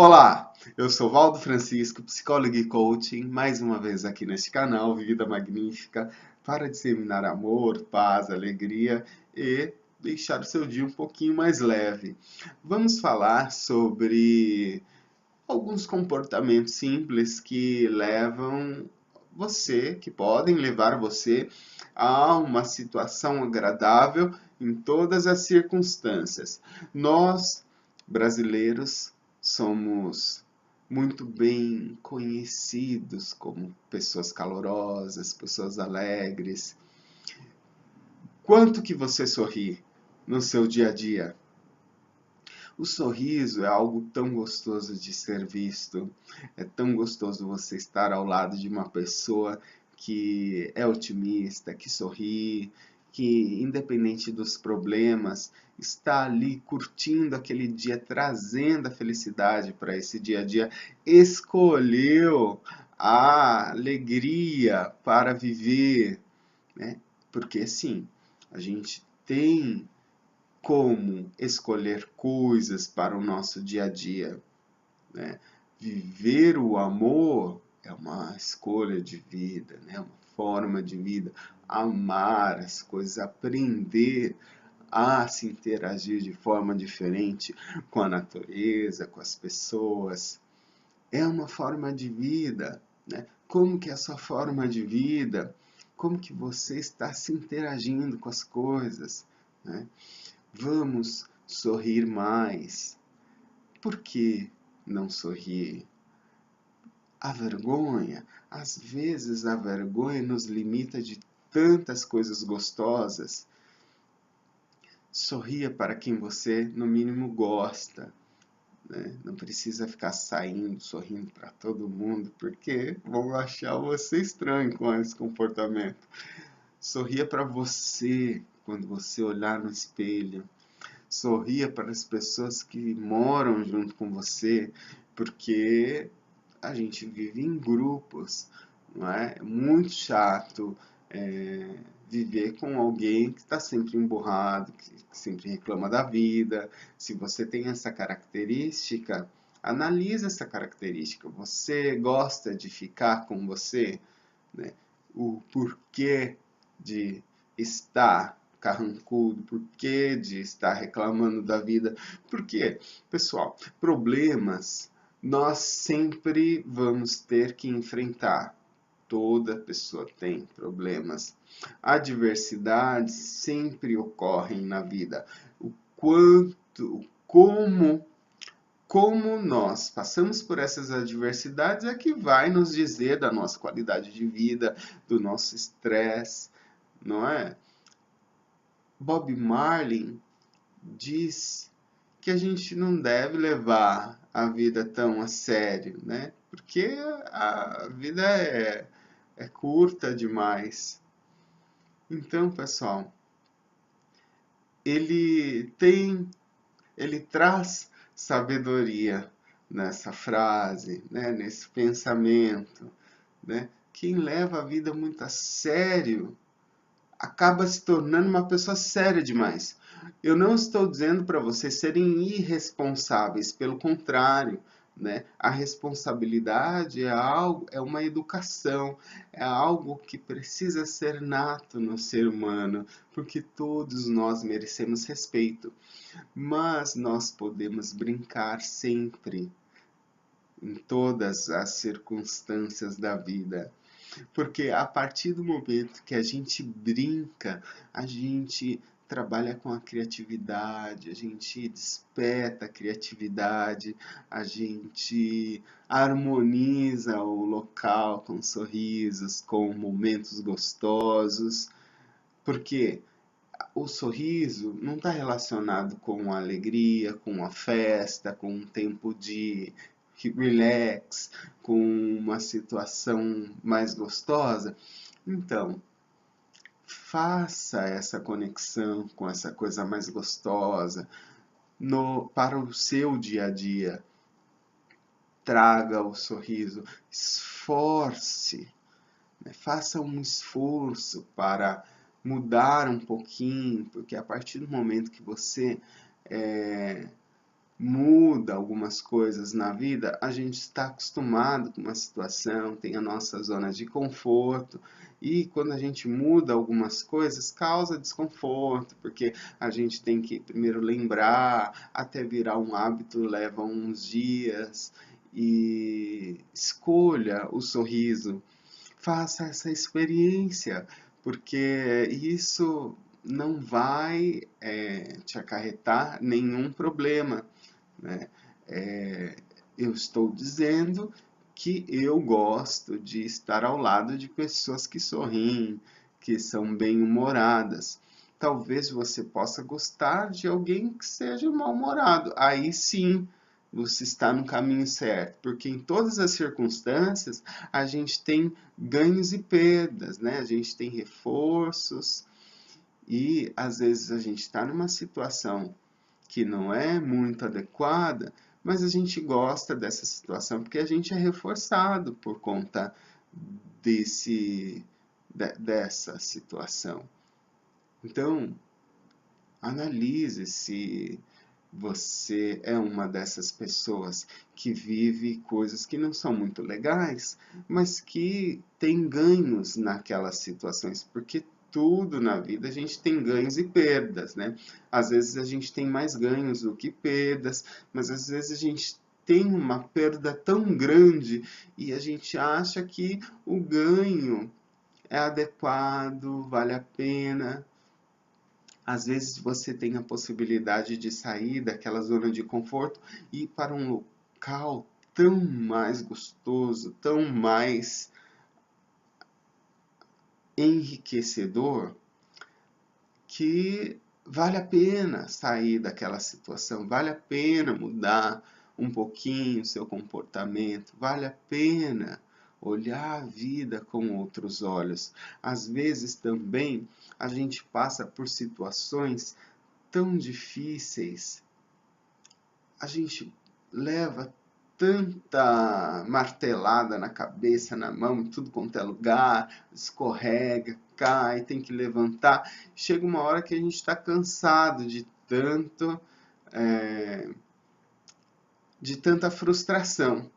Olá, eu sou Valdo Francisco, psicólogo e coaching, mais uma vez aqui neste canal Vida Magnífica, para disseminar amor, paz, alegria e deixar o seu dia um pouquinho mais leve. Vamos falar sobre alguns comportamentos simples que podem levar você a uma situação agradável em todas as circunstâncias. Nós, brasileiros, somos muito bem conhecidos como pessoas calorosas, pessoas alegres. Quanto que você sorri no seu dia a dia? O sorriso é algo tão gostoso de ser visto, é tão gostoso você estar ao lado de uma pessoa que é otimista, que sorri, que independente dos problemas, está ali curtindo aquele dia, trazendo a felicidade para esse dia a dia, escolheu a alegria para viver, né? Porque sim, a gente tem como escolher coisas para o nosso dia a dia, né? Viver o amor é uma escolha de vida, né? Uma forma de vida. Amar as coisas, aprender a se interagir de forma diferente com a natureza, com as pessoas, é uma forma de vida, né? Como que é a sua forma de vida? Como que você está se interagindo com as coisas, né? Vamos sorrir mais. Por que não sorrir? A vergonha, às vezes a vergonha nos limita de tantas coisas gostosas. Sorria para quem você, no mínimo, gosta, né? Não precisa ficar saindo, sorrindo para todo mundo, porque vão achar você estranho com esse comportamento. Sorria para você quando você olhar no espelho. Sorria para as pessoas que moram junto com você, porque a gente vive em grupos, não é? É muito chato viver com alguém que está sempre emburrado, que sempre reclama da vida. Se você tem essa característica, analisa essa característica. Você gosta de ficar com você, né? O porquê de estar carrancudo, porquê de estar reclamando da vida. Porque, pessoal, problemas nós sempre vamos ter que enfrentar. Toda pessoa tem problemas. Adversidades sempre ocorrem na vida. O quanto, como nós passamos por essas adversidades é que vai nos dizer da nossa qualidade de vida, do nosso estresse, não é? Bob Marley diz que a gente não deve levar a vida tão a sério, né? Porque a vida é curta demais. Então, pessoal, ele tem ele traz sabedoria nessa frase, né, nesse pensamento, né? Quem leva a vida muito a sério acaba se tornando uma pessoa séria demais. Eu não estou dizendo para vocês serem irresponsáveis, pelo contrário, né? A responsabilidade é algo, é uma educação, é algo que precisa ser nato no ser humano, porque todos nós merecemos respeito. Mas nós podemos brincar sempre, em todas as circunstâncias da vida. Porque a partir do momento que a gente brinca, a gente trabalha com a criatividade, a gente desperta a criatividade, a gente harmoniza o local com sorrisos, com momentos gostosos. Porque o sorriso não está relacionado com a alegria, com a festa, com um tempo de relax, com uma situação mais gostosa. Então, faça essa conexão com essa coisa mais gostosa para o seu dia a dia. Traga o sorriso, esforce, né? Faça um esforço para mudar um pouquinho, porque a partir do momento que você muda algumas coisas na vida, a gente está acostumado com uma situação, tem a nossa zona de conforto, e quando a gente muda algumas coisas, causa desconforto, porque a gente tem que primeiro lembrar, até virar um hábito leva uns dias, e escolha o sorriso, faça essa experiência, porque isso não vai te acarretar nenhum problema, né? Eu estou dizendo que eu gosto de estar ao lado de pessoas que sorriem, que são bem-humoradas. Talvez você possa gostar de alguém que seja mal-humorado. Aí sim, você está no caminho certo, porque em todas as circunstâncias a gente tem ganhos e perdas, né? A gente tem reforços e às vezes a gente está numa situação que não é muito adequada, mas a gente gosta dessa situação porque a gente é reforçado por conta dessa situação. Então, analise se você é uma dessas pessoas que vive coisas que não são muito legais, mas que tem ganhos naquelas situações, porque tudo na vida a gente tem ganhos e perdas, né? Às vezes a gente tem mais ganhos do que perdas, mas às vezes a gente tem uma perda tão grande e a gente acha que o ganho é adequado, vale a pena. Às vezes você tem a possibilidade de sair daquela zona de conforto e ir para um local tão mais gostoso, tão mais enriquecedor, que vale a pena sair daquela situação, vale a pena mudar um pouquinho o seu comportamento, vale a pena olhar a vida com outros olhos. Às vezes também a gente passa por situações tão difíceis, a gente leva tanta martelada na cabeça, na mão, em tudo quanto é lugar, escorrega, cai, tem que levantar. Chega uma hora que a gente está cansado é, de tanta frustração.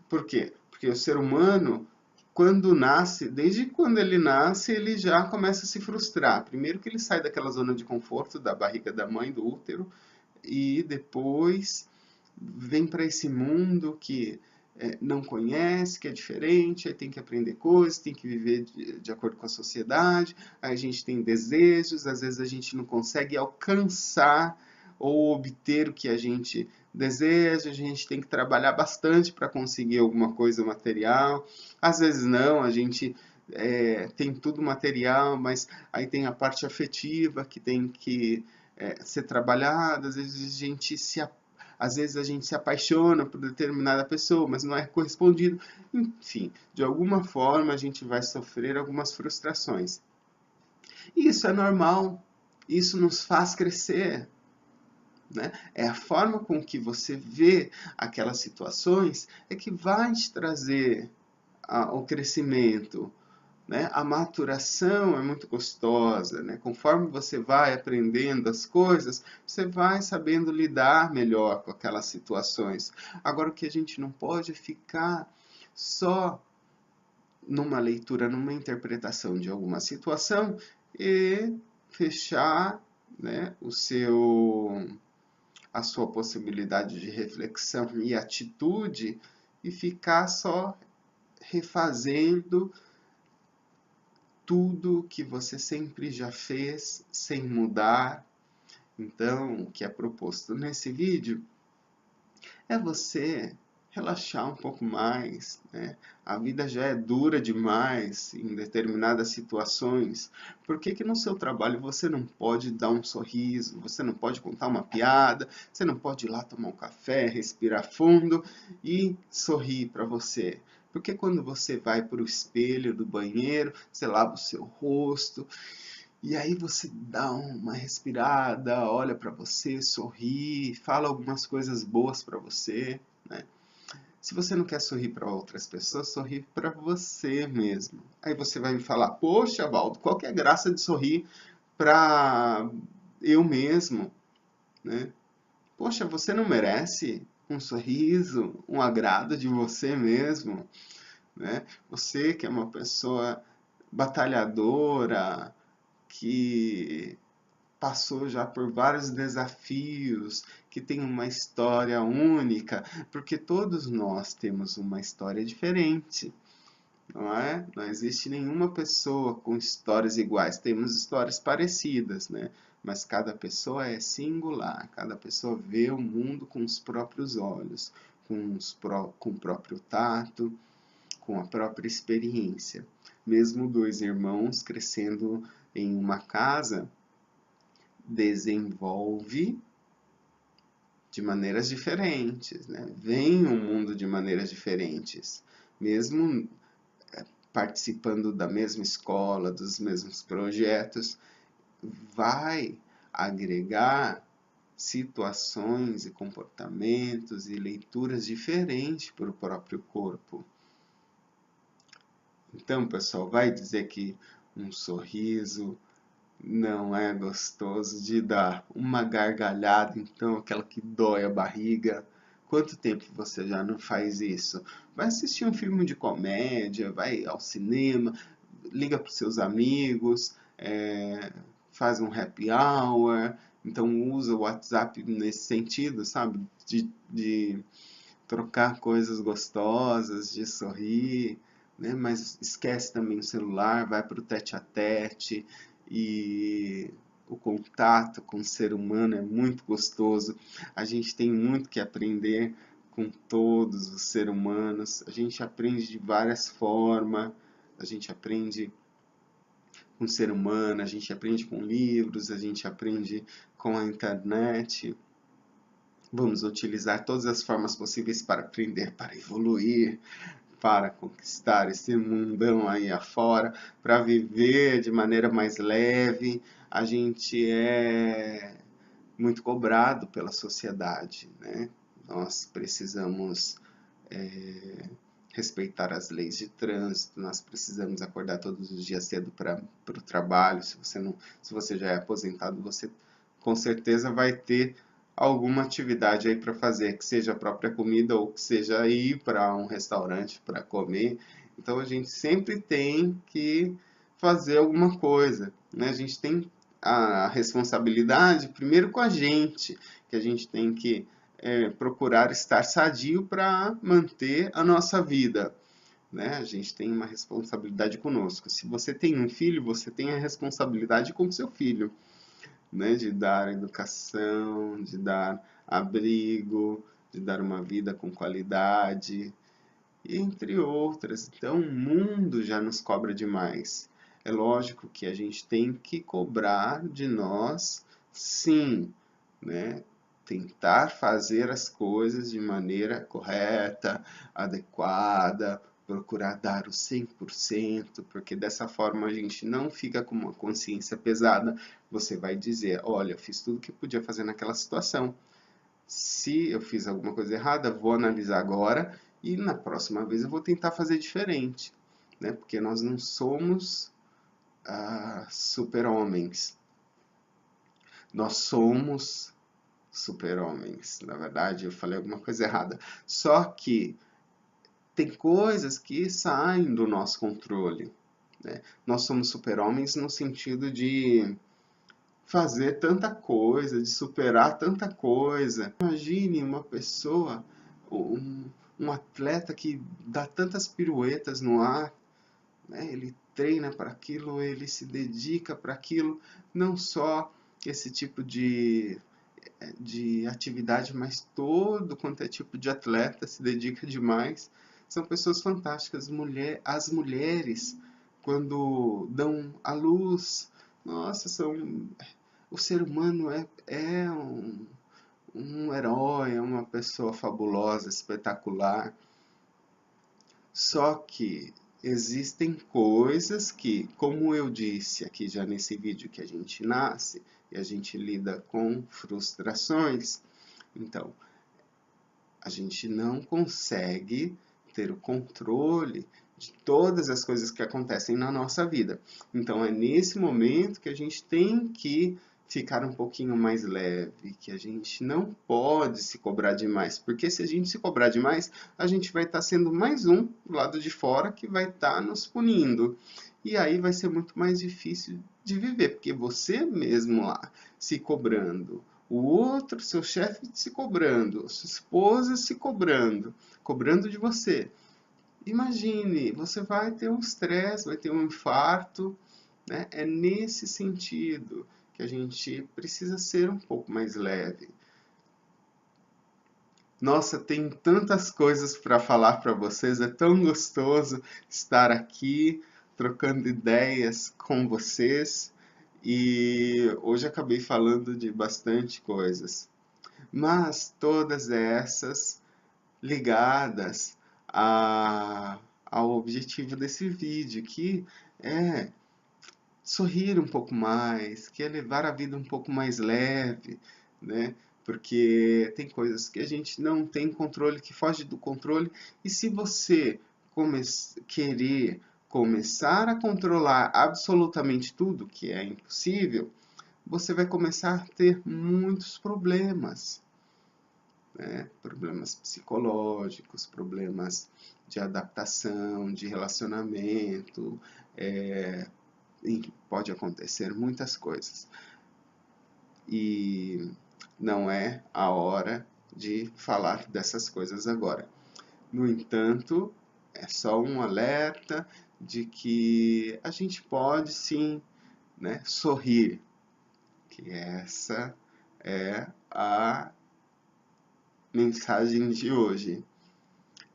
Por quê? Porque o ser humano, quando nasce, desde quando ele nasce, ele já começa a se frustrar. Primeiro que ele sai daquela zona de conforto da barriga da mãe, do útero, e depois vem para esse mundo que não conhece, que é diferente, aí tem que aprender coisas, tem que viver de acordo com a sociedade, aí a gente tem desejos, às vezes a gente não consegue alcançar ou obter o que a gente deseja, a gente tem que trabalhar bastante para conseguir alguma coisa material, às vezes não, a gente tem tudo material, mas aí tem a parte afetiva que tem que ser trabalhada, às vezes a gente se apaixona por determinada pessoa, mas não é correspondido. Enfim, de alguma forma a gente vai sofrer algumas frustrações. E isso é normal, isso nos faz crescer, né? É a forma com que você vê aquelas situações é que vai te trazer o crescimento, né? A maturação é muito gostosa, né? Conforme você vai aprendendo as coisas, você vai sabendo lidar melhor com aquelas situações. Agora, o que a gente não pode é ficar só numa leitura, numa interpretação de alguma situação e fechar, né, a sua possibilidade de reflexão e atitude e ficar só refazendo tudo que você sempre já fez sem mudar. Então, o que é proposto nesse vídeo é você relaxar um pouco mais, né? A vida já é dura demais em determinadas situações. Por que que no seu trabalho você não pode dar um sorriso, você não pode contar uma piada, você não pode ir lá tomar um café, respirar fundo e sorrir para você? Porque quando você vai para o espelho do banheiro, você lava o seu rosto, e aí você dá uma respirada, olha para você, sorri, fala algumas coisas boas para você, né? Se você não quer sorrir para outras pessoas, sorri para você mesmo. Aí você vai me falar: poxa, Valdo, qual que é a graça de sorrir para eu mesmo, né? Poxa, você não merece um sorriso, um agrado de você mesmo, né? Você que é uma pessoa batalhadora, que passou já por vários desafios, que tem uma história única, porque todos nós temos uma história diferente, não é? Não existe nenhuma pessoa com histórias iguais, temos histórias parecidas, né? Mas cada pessoa é singular, cada pessoa vê o mundo com os próprios olhos, com o próprio tato, com a própria experiência. Mesmo dois irmãos crescendo em uma casa, desenvolve de maneiras diferentes, né? Vem o mundo de maneiras diferentes. Mesmo participando da mesma escola, dos mesmos projetos, vai agregar situações e comportamentos e leituras diferentes para o próprio corpo. Então, pessoal, vai dizer que um sorriso não é gostoso de dar, uma gargalhada, então, aquela que dói a barriga. Quanto tempo você já não faz isso? Vai assistir um filme de comédia, vai ao cinema, liga para os seus amigos, faz um happy hour, então usa o WhatsApp nesse sentido, sabe? De trocar coisas gostosas, de sorrir, né? Mas esquece também o celular, vai para o tete a tete e o contato com o ser humano é muito gostoso. A gente tem muito que aprender com todos os seres humanos. A gente aprende de várias formas. A gente aprende com o ser humano, a gente aprende com livros, a gente aprende com a internet. Vamos utilizar todas as formas possíveis para aprender, para evoluir, para conquistar esse mundão aí afora, para viver de maneira mais leve. A gente é muito cobrado pela sociedade, né? Nós precisamos respeitar as leis de trânsito, nós precisamos acordar todos os dias cedo para o trabalho. Se você já é aposentado, você com certeza vai ter alguma atividade aí para fazer, que seja a própria comida ou que seja ir para um restaurante para comer. Então a gente sempre tem que fazer alguma coisa, né? A gente tem a responsabilidade primeiro com a gente, que a gente tem que procurar estar sadio para manter a nossa vida, né? A gente tem uma responsabilidade conosco. Se você tem um filho, você tem a responsabilidade com o seu filho, né? De dar educação, de dar abrigo, de dar uma vida com qualidade, entre outras. Então, o mundo já nos cobra demais. É lógico que a gente tem que cobrar de nós, sim, né? Tentar fazer as coisas de maneira correta, adequada, procurar dar o 100%, porque dessa forma a gente não fica com uma consciência pesada. Você vai dizer, olha, eu fiz tudo que podia fazer naquela situação. Se eu fiz alguma coisa errada, vou analisar agora e na próxima vez eu vou tentar fazer diferente, né? Porque nós não somos super-homens. Nós somos super-homens. Na verdade, eu falei alguma coisa errada. Só que tem coisas que saem do nosso controle, né? Nós somos super-homens no sentido de fazer tanta coisa, de superar tanta coisa. Imagine uma pessoa, um atleta que dá tantas piruetas no ar, né? Ele treina para aquilo, ele se dedica para aquilo, não só esse tipo de atividade, mas todo quanto é tipo de atleta se dedica demais. São pessoas fantásticas. As mulheres, quando dão à luz, nossa, o ser humano é um herói, é uma pessoa fabulosa, espetacular. Só que existem coisas que, como eu disse aqui já nesse vídeo, que a gente nasce e a gente lida com frustrações. Então, a gente não consegue ter o controle de todas as coisas que acontecem na nossa vida. Então, é nesse momento que a gente tem que ficar um pouquinho mais leve, que a gente não pode se cobrar demais, porque se a gente se cobrar demais, a gente vai estar sendo mais um do lado de fora que vai estar nos punindo. E aí vai ser muito mais difícil de viver, porque você mesmo lá se cobrando, o outro, seu chefe se cobrando, sua esposa se cobrando, cobrando de você. Imagine, você vai ter um estresse, vai ter um infarto, né? É nesse sentido que a gente precisa ser um pouco mais leve. Nossa, tem tantas coisas para falar para vocês, é tão gostoso estar aqui trocando ideias com vocês e hoje acabei falando de bastante coisas, mas todas essas ligadas ao objetivo desse vídeo, que é sorrir um pouco mais, que é levar a vida um pouco mais leve, né? Porque tem coisas que a gente não tem controle, que foge do controle, e se você querer começar a controlar absolutamente tudo, que é impossível, você vai começar a ter muitos problemas, né? Problemas psicológicos, problemas de adaptação, de relacionamento, e pode acontecer muitas coisas. E não é a hora de falar dessas coisas agora. No entanto, é só um alerta de que a gente pode sim, né, sorrir, que essa é a mensagem de hoje.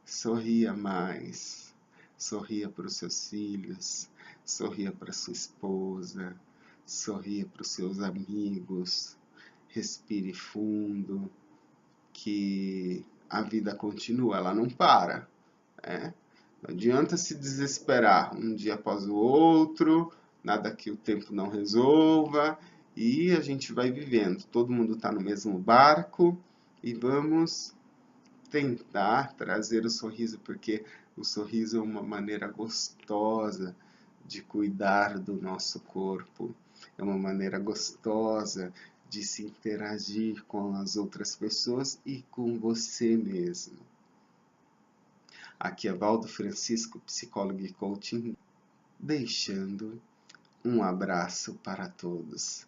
Sorria mais, sorria para os seus filhos, sorria para sua esposa, sorria para os seus amigos, respire fundo, que a vida continua, ela não para, né? Não adianta se desesperar um dia após o outro, nada que o tempo não resolva, e a gente vai vivendo. Todo mundo está no mesmo barco e vamos tentar trazer o sorriso, porque o sorriso é uma maneira gostosa de cuidar do nosso corpo, é uma maneira gostosa de se interagir com as outras pessoas e com você mesmo. Aqui é Valdo Francisco, psicólogo e coaching, deixando um abraço para todos.